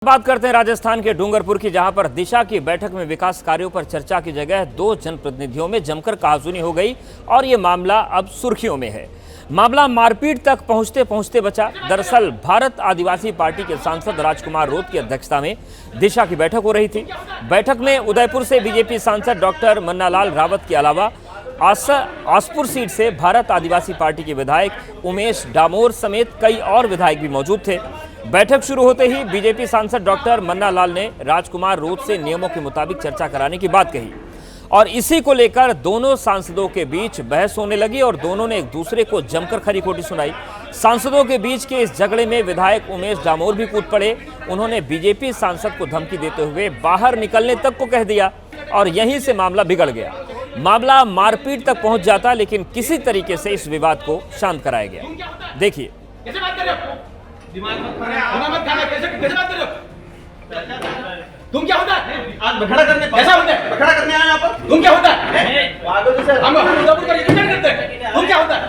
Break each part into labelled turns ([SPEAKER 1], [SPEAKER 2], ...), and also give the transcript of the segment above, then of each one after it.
[SPEAKER 1] बात करते हैं राजस्थान के डूंगरपुर की, जहां पर दिशा की बैठक में विकास कार्यों पर चर्चा की जगह दो जनप्रतिनिधियों में जमकर कहासुनी हो गई और ये मामला अब सुर्खियों में है। मामला मारपीट तक पहुंचते पहुंचते बचा। दरअसल भारत आदिवासी पार्टी के सांसद राजकुमार रोत की अध्यक्षता में दिशा की बैठक हो रही थी। बैठक में उदयपुर से बीजेपी सांसद डॉक्टर मन्नालाल रावत के अलावा आसपुर सीट से भारत आदिवासी पार्टी के विधायक उमेश डामोर समेत कई और विधायक भी मौजूद थे। बैठक शुरू होते ही बीजेपी सांसद डॉक्टर मन्नालाल ने राजकुमार रोत से नियमों के मुताबिक चर्चा कराने की बात कही और इसी को लेकर दोनों सांसदों के बीच बहस होने लगी और दोनों ने एक दूसरे को जमकर खरी खोटी सुनाई। सांसदों के बीच के इस झगड़े में विधायक उमेश डामोर भी कूद पड़े। उन्होंने बीजेपी सांसद को धमकी देते हुए बाहर निकलने तक को कह दिया और यहीं से मामला बिगड़ गया। मामला मारपीट तक पहुंच जाता, लेकिन किसी तरीके से इस विवाद को शांत कराया गया। देखिए।
[SPEAKER 2] तुम क्या होता है? आज बखड़ा करने कैसा होता है? बखड़ा करने आया यहाँ पर? तुम क्या होता है? हम उदयपुर का रिजेक्ट करते हैं। तुम क्या होता है?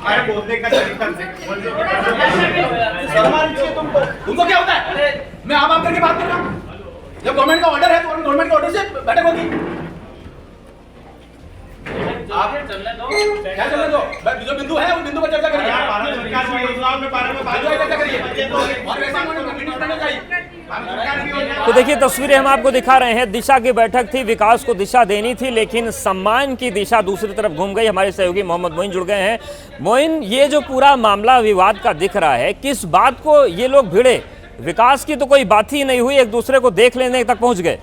[SPEAKER 2] अरे बोलने का तरीका से तुमको क्या होता है? मैं आप करके बात कर रहा हूँ। जब गवर्नमेंट का ऑर्डर है तो गवर्नमेंट के ऑर्डर से बैठक होगी। आप चलने दो, क्या चलने दो? जो बिंदु है उस बिंदु पर चर्चा करिए। भारत सरकार की योजनाओं में बारे में चर्चा करिए और ऐसा करना चाहिए।
[SPEAKER 1] तो देखिए, तस्वीरें हम आपको दिखा रहे हैं। दिशा की बैठक थी, विकास को दिशा देनी थी, लेकिन सम्मान की दिशा दूसरी तरफ घूम गई। हमारे सहयोगी मोहम्मद मोइन जुड़ गए हैं। मोइन, ये जो पूरा मामला विवाद का दिख रहा है, किस बात को ये लोग भिड़े? विकास की तो कोई बात ही नहीं हुई, एक दूसरे को देख लेने तक पहुंच गए।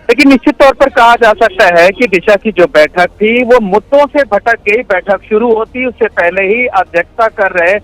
[SPEAKER 3] लेकिन निश्चित तौर पर कहा जा सकता है कि दिशा की जो बैठक थी वो मुद्दों से भटक गई। बैठक शुरू होती उससे पहले ही अध्यक्षता कर रहे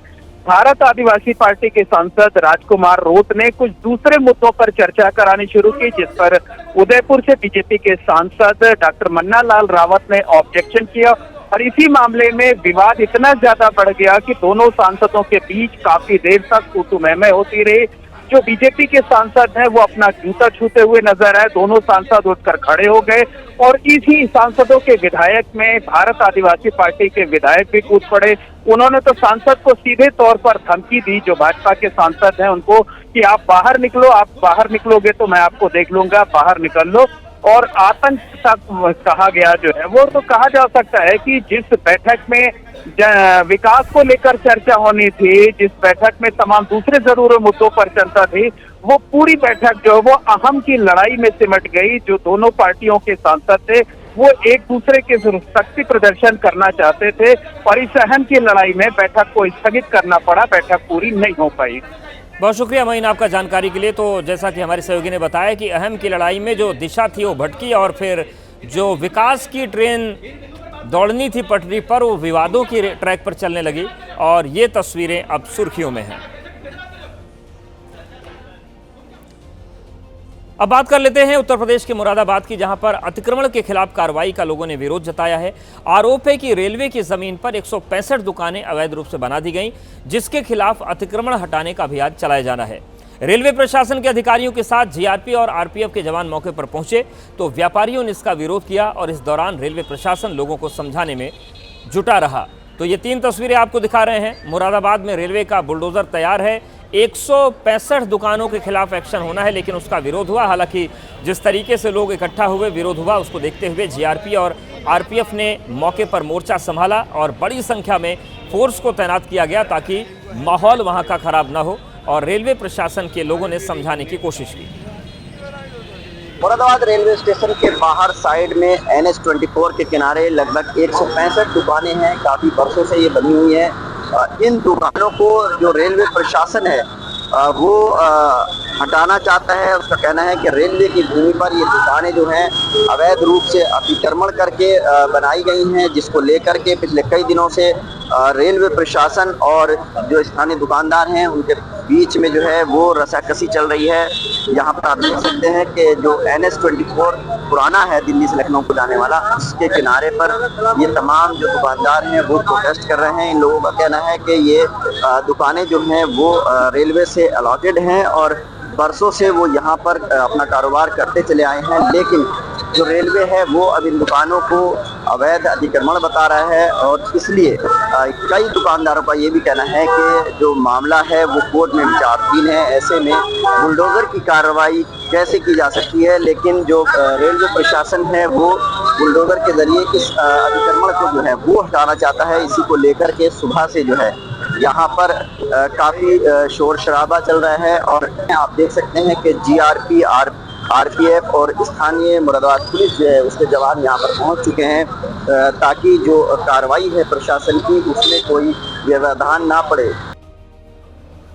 [SPEAKER 3] भारत आदिवासी पार्टी के सांसद राजकुमार रोत ने कुछ दूसरे मुद्दों पर चर्चा करानी शुरू की, जिस पर उदयपुर से बीजेपी के सांसद डॉक्टर मन्नालाल रावत ने ऑब्जेक्शन किया और इसी मामले में विवाद इतना ज्यादा बढ़ गया कि दोनों सांसदों के बीच काफी देर तक तू-तू-मैं-मैं होती रही। जो बीजेपी के सांसद हैं वो अपना जूता छूते हुए नजर आए। दोनों सांसद उठकर खड़े हो गए और इसी सांसदों के विधायक में भारत आदिवासी पार्टी के विधायक भी कूद पड़े। उन्होंने तो सांसद को सीधे तौर पर धमकी दी, जो भाजपा के सांसद हैं उनको, कि आप बाहर निकलो, आप बाहर निकलोगे तो मैं आपको देख लूंगा, बाहर निकल लो। और आतंक तक कहा गया जो है वो, तो कहा जा सकता है कि जिस बैठक में विकास को लेकर चर्चा होनी थी, जिस बैठक में तमाम दूसरे जरूरी मुद्दों पर चर्चा थी, वो पूरी बैठक जो है वो अहम की लड़ाई में सिमट गई। जो दोनों पार्टियों के सांसद थे वो एक दूसरे के शक्ति प्रदर्शन करना चाहते थे और इस अहम की लड़ाई में बैठक को स्थगित करना पड़ा। बैठक पूरी नहीं हो पाई।
[SPEAKER 1] बहुत शुक्रिया मोइन आपका जानकारी के लिए। तो जैसा कि हमारे सहयोगी ने बताया कि अहम की लड़ाई में जो दिशा थी वो भटकी और फिर जो विकास की ट्रेन दौड़नी थी पटरी पर, वो विवादों की ट्रैक पर चलने लगी और ये तस्वीरें अब सुर्खियों में हैं। अब बात कर लेते हैं उत्तर प्रदेश के मुरादाबाद की, जहां पर अतिक्रमण के खिलाफ कार्रवाई का लोगों ने विरोध जताया है। आरोप है कि रेलवे की जमीन पर 165 दुकानें अवैध रूप से बना दी गईं, जिसके खिलाफ अतिक्रमण हटाने का अभियान चलाया जाना है। रेलवे प्रशासन के अधिकारियों के साथ जीआरपी और आरपीएफ के जवान मौके पर पहुंचे तो व्यापारियों ने इसका विरोध किया और इस दौरान रेलवे प्रशासन लोगों को समझाने में जुटा रहा। तो ये तीन तस्वीरें आपको दिखा रहे हैं। मुरादाबाद में रेलवे का बुलडोजर तैयार है। 165 दुकानों के खिलाफ एक्शन होना है, लेकिन उसका विरोध हुआ। हालांकि जिस तरीके से लोग इकट्ठा हुए, विरोध हुआ, उसको देखते हुए जीआरपी और आरपीएफ ने मौके पर मोर्चा संभाला और बड़ी संख्या में फोर्स को तैनात किया गया ताकि माहौल वहां का खराब न हो और रेलवे प्रशासन के लोगों ने समझाने की कोशिश की।
[SPEAKER 4] मुरादाबाद रेलवे स्टेशन के बाहर साइड में NH24 के किनारे लगभग 165 दुकानें हैं। काफी वर्षों से ये बनी हुई है। इन दुकानों को जो रेलवे प्रशासन है वो हटाना चाहता है। उसका कहना है कि रेलवे की भूमि पर ये दुकानें जो हैं अवैध रूप से अतिक्रमण करके बनाई गई हैं, जिसको लेकर के पिछले कई दिनों से रेलवे प्रशासन और जो स्थानीय दुकानदार हैं उनके बीच में जो है वो रसाकसी चल रही है। यहाँ पर आप देख सकते हैं कि जो NH24 पुराना है दिल्ली से लखनऊ को जाने वाला, उसके किनारे पर ये तमाम जो दुकानदार हैं वो प्रोटेस्ट कर रहे हैं। इन लोगों का कहना है कि ये दुकानें जो हैं वो रेलवे से अलॉटेड हैं और बरसों से वो यहाँ पर अपना कारोबार करते चले आए हैं, लेकिन जो रेलवे है वो अब इन दुकानों को अवैध अतिक्रमण बता रहा है और इसलिए कई दुकानदारों का ये भी कहना है कि जो मामला है वो कोर्ट में विचाराधीन है। ऐसे में बुलडोजर की कार्रवाई कैसे की जा सकती है, लेकिन जो रेलवे प्रशासन है वो बुलडोजर के जरिए इस अतिक्रमण को जो है वो हटाना चाहता है। इसी को लेकर के सुबह से जो है यहाँ पर काफी शोर शराबा चल रहा है और आप देख सकते हैं कि जीआरपी, आरपीएफ और स्थानीय मुरादाबाद पुलिस जो है उसके जवान यहाँ पर पहुँच चुके हैं ताकि जो कार्रवाई है प्रशासन की उसमें कोई व्यवधान ना पड़े।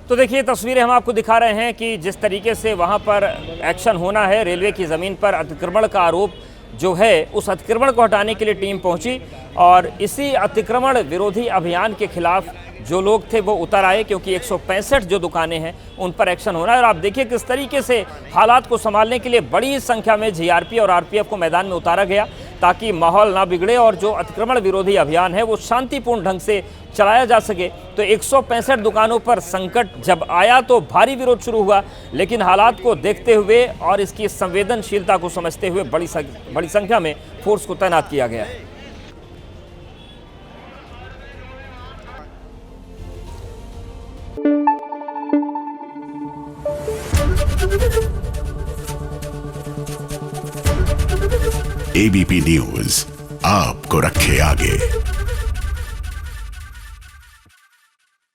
[SPEAKER 1] तो देखिए तस्वीरें हम आपको दिखा रहे हैं कि जिस तरीके से वहां पर एक्शन होना है, रेलवे की ज़मीन पर अतिक्रमण का आरोप जो है उस अतिक्रमण को हटाने के लिए टीम पहुंची और इसी अतिक्रमण विरोधी अभियान के खिलाफ जो लोग थे वो उतर आए, क्योंकि 165 जो दुकानें हैं उन पर एक्शन होना है। और आप देखिए किस तरीके से हालात को संभालने के लिए बड़ी संख्या में जीआरपी और आरपीएफ को मैदान में उतारा गया ताकि माहौल ना बिगड़े और जो अतिक्रमण विरोधी अभियान है वो शांतिपूर्ण ढंग से चलाया जा सके। तो 165 दुकानों पर संकट जब आया तो भारी विरोध शुरू हुआ, लेकिन हालात को देखते हुए और इसकी संवेदनशीलता को समझते हुए बड़ी संख्या में फोर्स को तैनात किया गया है।
[SPEAKER 5] एबीपी न्यूज आपको रखे आगे।